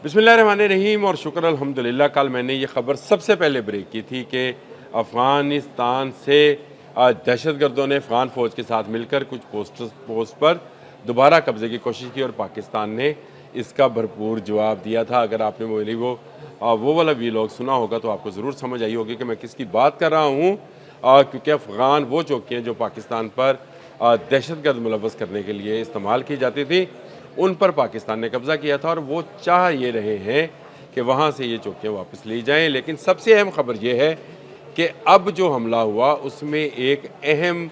बिस्मिल्लाहिर्रहमानिर्रहीम और शुक्र अल्हम्दुलिल्लाह। कल मैंने ये ख़बर सबसे पहले ब्रेक की थी कि अफ़गानिस्तान से दहशतगर्दों ने अफ़गान फ़ौज के साथ मिलकर कुछ पोस्ट पर दोबारा कब्ज़े की कोशिश की और पाकिस्तान ने इसका भरपूर जवाब दिया था। अगर आपने वो वाला वीलॉग सुना होगा तो आपको ज़रूर समझ आई होगी कि मैं किसकी बात कर रहा हूँ, क्योंकि अफ़गान वो चौकियाँ जो पाकिस्तान पर दहशतगर्द मुलव्वस करने के लिए इस्तेमाल की जाती थी, उन पर पाकिस्तान ने कब्ज़ा किया था और वो चाह ये रहे हैं कि वहाँ से ये चौकियाँ वापस ली जाएँ। लेकिन सबसे अहम ख़बर ये है कि अब जो हमला हुआ उसमें एक अहम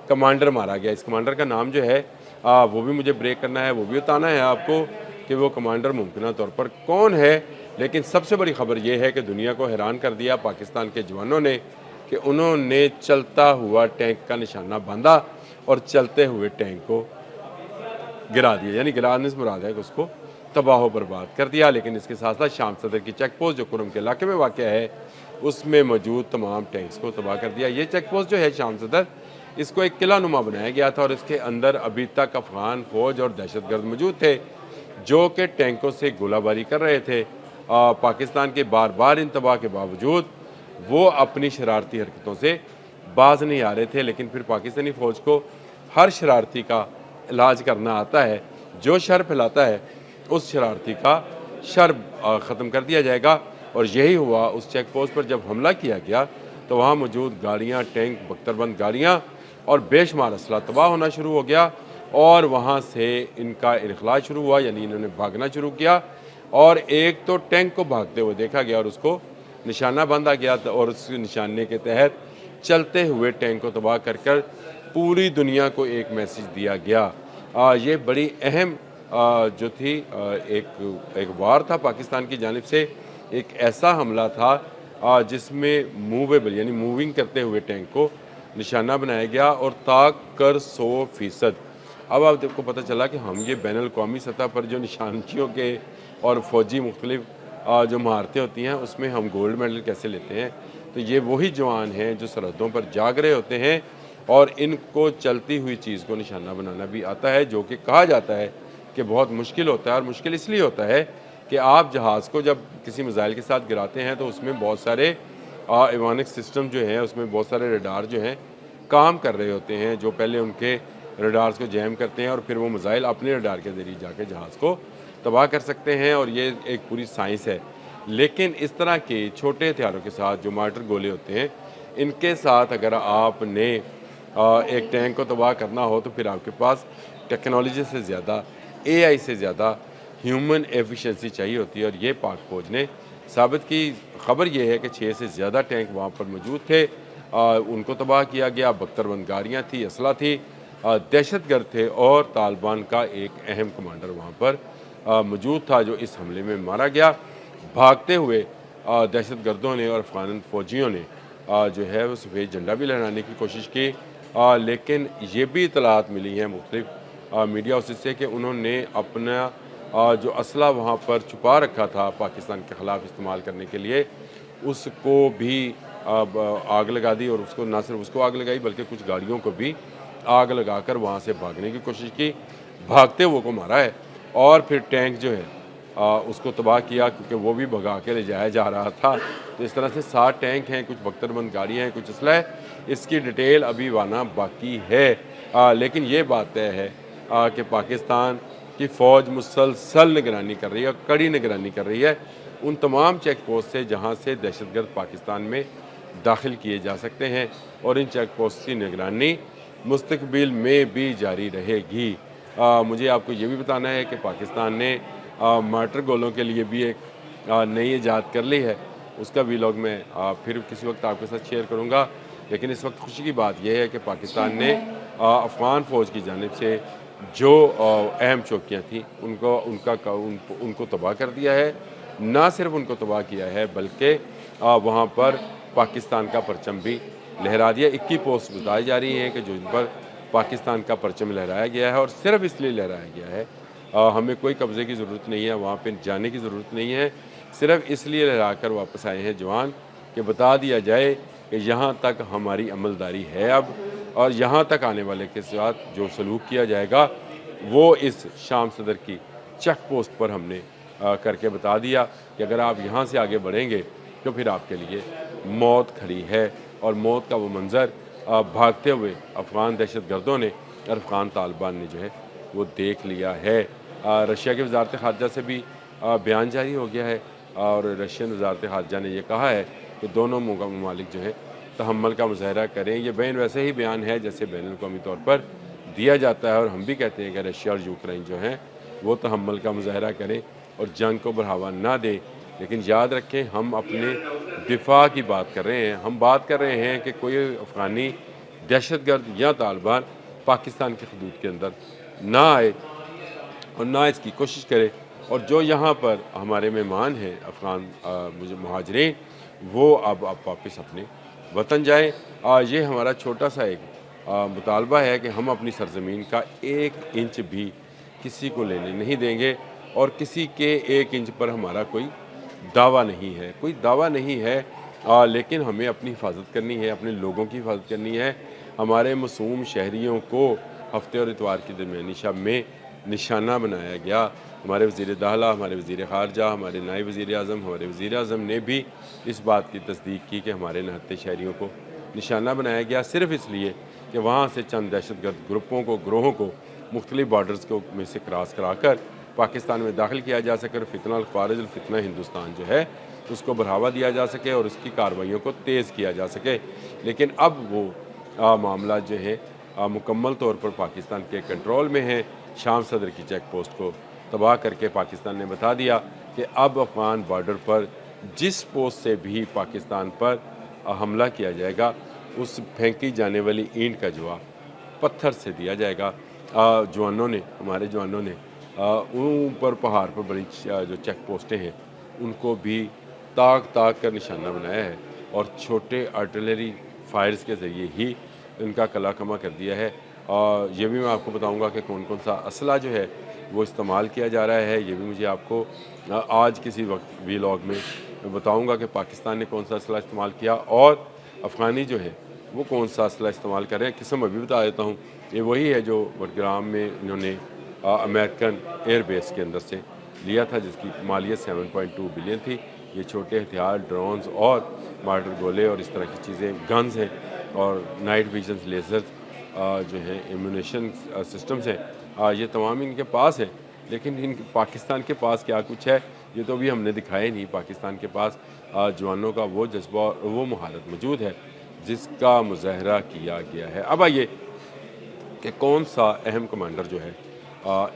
कमांडर मारा गया। इस कमांडर का नाम जो है वो भी मुझे ब्रेक करना है, वो भी बताना है आपको कि वो कमांडर मुमकिन तौर पर कौन है। लेकिन सबसे बड़ी ख़बर ये है कि दुनिया को हैरान कर दिया पाकिस्तान के जवानों ने कि उन्होंने चलता हुआ टैंक का निशाना बांधा और चलते हुए टैंक को गिरा दिया, यानी गिराने से मुराद है कि उसको तबाह व बर्बाद कर दिया। लेकिन इसके साथ साथ शाम सदर की चेक पोस्ट जो कुरम के इलाके में वाक़ है, उसमें मौजूद तमाम टैंक्स को तबाह कर दिया। ये चेक पोस्ट जो है शाम सदर, इसको एक किला नुमा बनाया गया था और इसके अंदर अभी तक अफ़गान फ़ौज और दहशतगर्द मौजूद थे जो कि टैंकों से गोलाबारी कर रहे थे। पाकिस्तान के बार बार इंतबाह के बावजूद वो अपनी शरारती हरकतों से बाज नहीं आ रहे थे। लेकिन फिर पाकिस्तानी फ़ौज को हर शरारती का इलाज करना आता है। जो शर फैलाता है उस शरारती का शर ख़त्म कर दिया जाएगा। और यही हुआ। उस चेक पोस्ट पर जब हमला किया गया तो वहाँ मौजूद गाड़ियाँ, टैंक, बख्तरबंद गाड़ियाँ और बेशुमार असला तबाह होना शुरू हो गया और वहाँ से इनका इनखलाज शुरू हुआ, यानी इन्होंने भागना शुरू किया। और एक तो टैंक को भागते हुए देखा गया और उसको निशाना बांधा गया और उस निशाने के तहत चलते हुए टैंक को तबाह कर कर पूरी दुनिया को एक मैसेज दिया गया। ये बड़ी अहम जो थी एक वार था पाकिस्तान की जानिब से, एक ऐसा हमला था जिसमें मूवेबल यानी मूविंग करते हुए टैंक को निशाना बनाया गया और ताक कर 100%। अब आपको पता चला कि हम ये बैनुल अक़वामी सतह पर जो निशानचियों के और फ़ौजी मुख्तलिफ जो महारतें होती हैं उसमें हम गोल्ड मेडल कैसे लेते हैं। तो ये वही जवान हैं जो सरहदों पर जाग रहे होते हैं और इनको चलती हुई चीज़ को निशाना बनाना भी आता है, जो कि कहा जाता है कि बहुत मुश्किल होता है। और मुश्किल इसलिए होता है कि आप जहाज़ को जब किसी मिसाइल के साथ गिराते हैं तो उसमें बहुत सारे एवियोनिक सिस्टम जो हैं, उसमें बहुत सारे रडार जो हैं काम कर रहे होते हैं, जो पहले उनके रडार्स को जैम करते हैं और फिर वो मिसाइल अपने रडार के ज़रिए जाके जहाज़ को तबाह कर सकते हैं। और ये एक पूरी साइंस है। लेकिन इस तरह के छोटे हथियारों के साथ जो मार्टर गोले होते हैं, इनके साथ अगर आपने एक टैंक को तबाह करना हो तो फिर आपके पास टेक्नोलॉजी से ज़्यादा, एआई से ज़्यादा ह्यूमन एफिशिएंसी चाहिए होती है। और ये पाक फ़ौज ने साबित की। ख़बर ये है कि 6 से ज़्यादा टैंक वहाँ पर मौजूद थे, उनको तबाह किया गया। बख्तरबंद गाड़ियाँ थी, असला थी, दहशतगर्द थे और तालिबान का एक अहम कमांडर वहाँ पर मौजूद था जो इस हमले में मारा गया। भागते हुए दहशतगर्दों ने और अफ़गान फ़ौजियों ने जो है वो सफ़ेद झंडा भी लहराने की कोशिश की। लेकिन ये भी इतलात मिली हैं मुख्तलिफ मीडिया हाउसेस से कि उन्होंने अपना जो असला वहाँ पर छुपा रखा था पाकिस्तान के ख़िलाफ़ इस्तेमाल करने के लिए, उसको भी आग लगा दी। और उसको ना सिर्फ उसको आग लगाई बल्कि कुछ गाड़ियों को भी आग लगाकर वहाँ से भागने की कोशिश की। भागते हुए को मारा है और फिर टैंक जो है उसको तबाह किया, क्योंकि वो भी भगा के ले जाया जा रहा था। तो इस तरह से 7 टैंक हैं, कुछ बख्तरबंद गाड़ियाँ हैं, कुछ असला है। इसकी डिटेल अभी आना बाकी है। लेकिन ये बात तय है कि पाकिस्तान की फ़ौज मुसलसल निगरानी कर रही है, कड़ी निगरानी कर रही है उन तमाम चेक पोस्ट से जहाँ से दहशतगर्द पाकिस्तान में दाखिल किए जा सकते हैं। और इन चेक पोस्ट की निगरानी मुस्तकबिल में भी जारी रहेगी। मुझे आपको ये भी बताना है कि पाकिस्तान ने मार्टर गोलों के लिए भी एक नई ईजाद कर ली है। उसका वीलॉग मैं फिर किसी वक्त आपके साथ शेयर करूँगा। लेकिन इस वक्त खुशी की बात यह है कि पाकिस्तान ने अफ़गान फ़ौज की जानिब से जो अहम चौकियाँ थीं उनको तबाह कर दिया है। ना सिर्फ उनको तबाह किया है बल्कि वहाँ पर पाकिस्तान का परचम भी लहरा दिया। 21 पोस्ट बताई जा रही हैं कि जो इन पर पाकिस्तान का परचम लहराया गया है और सिर्फ इसलिए लहराया गया है, हमें कोई कब्ज़े की ज़रूरत नहीं है, वहाँ पे जाने की ज़रूरत नहीं है। सिर्फ इसलिए लहरा कर वापस आए हैं जवान कि बता दिया जाए कि यहाँ तक हमारी अमलदारी है अब, और यहाँ तक आने वाले के साथ जो सलूक किया जाएगा वो इस शाम सदर की चेक पोस्ट पर हमने کر کے بتا دیا کہ اگر آپ یہاں سے آگے بڑھیں گے تو پھر آپ کے لیے موت کھڑی ہے، اور موت کا وہ منظر بھاگتے ہوئے افغان دہشت گردوں نے اور افغان طالبان نے جو ہے وہ دیکھ لیا ہے۔ رشیا کی وزارت خارجہ سے بھی بیان جاری ہو گیا ہے، اور رشین وزارت خارجہ نے یہ کہا ہے کہ دونوں ممالک جو ہے تحمل کا مظاہرہ کریں۔ یہ بین ویسے ہی بیان ہے جیسے بین الاقوامی طور پر دیا جاتا ہے، اور ہم بھی کہتے ہیں کہ رشیا اور یوکرین جو ہیں وہ تحمل کا مظاہرہ کریں اور جنگ کو بڑھاوا نہ دیں، لیکن یاد رکھیں ہم اپنے دفاع کی بات کر رہے ہیں۔ ہم بات کر رہے ہیں کہ کوئی افغانی دہشت گرد یا طالبان پاکستان کی حدود کے اندر نہ آئے اور نہ اس کی کوشش کرے، اور جو یہاں پر ہمارے مہمان ہیں افغان مہاجرین، وہ اب واپس اپنے وطن جائیں۔ یہ ہمارا چھوٹا سا ایک مطالبہ ہے کہ ہم اپنی سرزمین کا 1 انچ بھی کسی کو لینے نہیں دیں گے، اور کسی کے 1 انچ پر ہمارا کوئی دعویٰ نہیں ہے، لیکن ہمیں اپنی حفاظت کرنی ہے، اپنے لوگوں کی حفاظت کرنی ہے۔ ہمارے معصوم شہریوں کو ہفتے اور اتوار کی درمیانی شب میں نشانہ بنایا گیا۔ ہمارے وزیر داخلہ، ہمارے وزیر خارجہ، ہمارے نائب وزیر اعظم، ہمارے وزیر اعظم نے بھی اس بات کی تصدیق کی کہ ہمارے نہتے شہریوں کو نشانہ بنایا گیا، صرف اس لیے کہ وہاں سے چند دہشت گرد گروہوں کو مختلف بارڈرز میں سے کراس کرا کر پاکستان میں داخل کیا جا سکے، اور فتنہ الخوارج الفتنہ ہندوستان جو ہے اس کو بڑھاوا دیا جا سکے اور اس کی کارروائیوں کو تیز کیا جا سکے۔ لیکن اب وہ معاملہ جو ہے مکمل طور پر پاکستان کے کنٹرول میں ہے۔ شام صدر کی چیک پوسٹ کو تباہ کر کے پاکستان نے بتا دیا کہ اب افغان بارڈر پر جس پوسٹ سے بھی پاکستان پر حملہ کیا جائے گا، اس پھینکی جانے والی اینٹ کا جواب پتھر سے دیا جائے گا۔ ہمارے جوانوں نے اوپر پہاڑ پر بڑی جو چیک پوسٹیں ہیں ان کو بھی تاک کر نشانہ بنایا ہے، اور چھوٹے آرٹلری فائرز کے ذریعے ہی ان کا کلا کما کر دیا ہے۔ اور یہ بھی میں آپ کو بتاؤں گا کہ کون سا اسلحہ جو ہے وہ استعمال کیا جا رہا ہے۔ یہ بھی مجھے آپ کو آج کسی وقت ویلاگ میں بتاؤں گا کہ پاکستان نے کون سا اسلحہ استعمال کیا اور افغانی جو ہے وہ کون سا اسلحہ استعمال کر رہے ہیں۔ قسم ابھی بتا دیتا ہوں، یہ وہی ہے جو بٹگرام میں انہوں نے امریکن ایئر بیس کے اندر سے لیا تھا، جس کی مالیت 7.2 بلین تھی۔ یہ چھوٹے ہتھیار، ڈرونز اور مارٹر گولے اور اس طرح کی چیزیں، گنز ہیں، اور نائٹ ویژنز، لیزرز جو ہیں، ایمونیشن سسٹمز ہیں، یہ تمام ان کے پاس ہیں۔ لیکن پاکستان کے پاس کیا کچھ ہے یہ تو ابھی ہم نے دکھایا نہیں۔ پاکستان کے پاس جوانوں کا وہ جذبہ اور وہ مہارت موجود ہے جس کا مظاہرہ کیا گیا ہے۔ اب آئیے کہ کون سا اہم کمانڈر جو ہے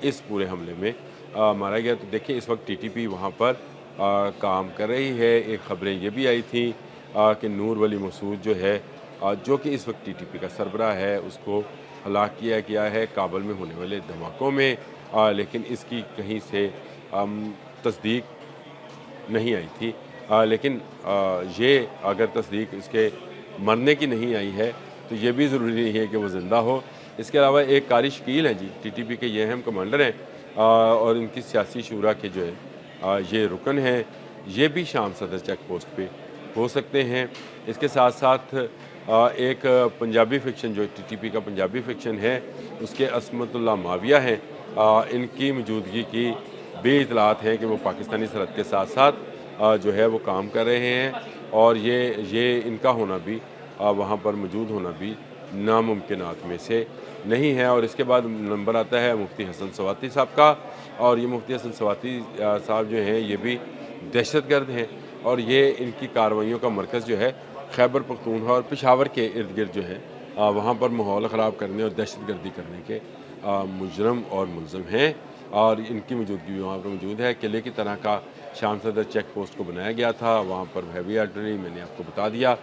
اس پورے حملے میں مارا گیا، تو دیکھیں اس وقت ٹی پی وہاں پر کام کر رہی ہے۔ ایک خبریں یہ بھی آئی تھیں کہ نور ولی مسعود جو ہے جو کہ اس وقت ٹی پی کا سربراہ ہے، اس کو ہلاک کیا گیا ہے کابل میں ہونے والے دھماکوں میں، لیکن اس کی کہیں سے تصدیق نہیں آئی تھی۔ لیکن یہ اگر تصدیق اس کے مرنے کی نہیں آئی ہے تو یہ بھی ضروری نہیں ہے کہ وہ زندہ ہو۔ اس کے علاوہ ایک قاری شکیل ہیں جی، ٹی پی کے یہ اہم کمانڈر ہیں، اور ان کی سیاسی شورا کے جو ہے یہ رکن ہیں، یہ بھی شام صدر چیک پوسٹ پہ ہو سکتے ہیں۔ اس کے ساتھ ساتھ ایک پنجابی فکشن جو ٹی پی کا پنجابی فکشن ہے، اس کے عصمت اللہ معاویہ ہیں، ان کی موجودگی کی بھی اطلاعات ہیں کہ وہ پاکستانی سرحد کے ساتھ ساتھ جو ہے وہ کام کر رہے ہیں، اور یہ ان کا ہونا بھی وہاں پر موجود ہونا بھی ناممکنات میں سے نہیں ہے۔ اور اس کے بعد نمبر آتا ہے مفتی حسن سواتی صاحب کا، اور یہ مفتی حسن سواتی صاحب جو ہیں یہ بھی دہشت گرد ہیں، اور یہ ان کی کارروائیوں کا مرکز جو ہے خیبر پختونخوا اور پشاور کے ارد گرد جو ہے وہاں پر ماحول خراب کرنے اور دہشت گردی کرنے کے مجرم اور ملزم ہیں، اور ان کی موجودگی وہاں پر موجود ہے۔ قلعے کی طرح کا شام صدر چیک پوسٹ کو بنایا گیا تھا، وہاں پر ہیوی آرٹلری میں نے آپ کو بتا دیا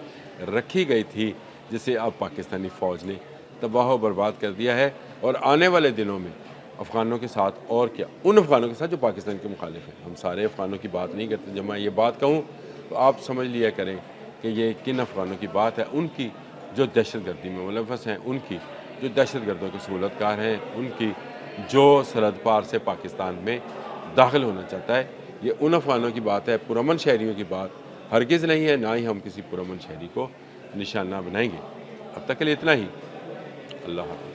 رکھی گئی تھی، جسے اب پاکستانی فوج نے تباہ و برباد کر دیا ہے۔ اور آنے والے دنوں میں افغانوں کے ساتھ، اور کیا ان افغانوں کے ساتھ جو پاکستان کے مخالف ہیں، ہم سارے افغانوں کی بات نہیں کرتے، جب میں یہ بات کہوں تو آپ سمجھ لیا کریں کہ یہ کن افغانوں کی بات ہے، ان کی جو دہشت گردی میں ملوث ہیں، ان کی جو دہشت گردوں کے سہولت کار ہیں، ان کی جو سرحد پار سے پاکستان میں داخل ہونا چاہتا ہے، یہ ان افغانوں کی بات ہے۔ پرامن شہریوں کی بات ہرگز نہیں ہے، نہ ہی ہم کسی پرامن شہری کو نشانہ بنائیں گے۔ اب تک کے لیے اتنا ہی۔ اللہ حافظ۔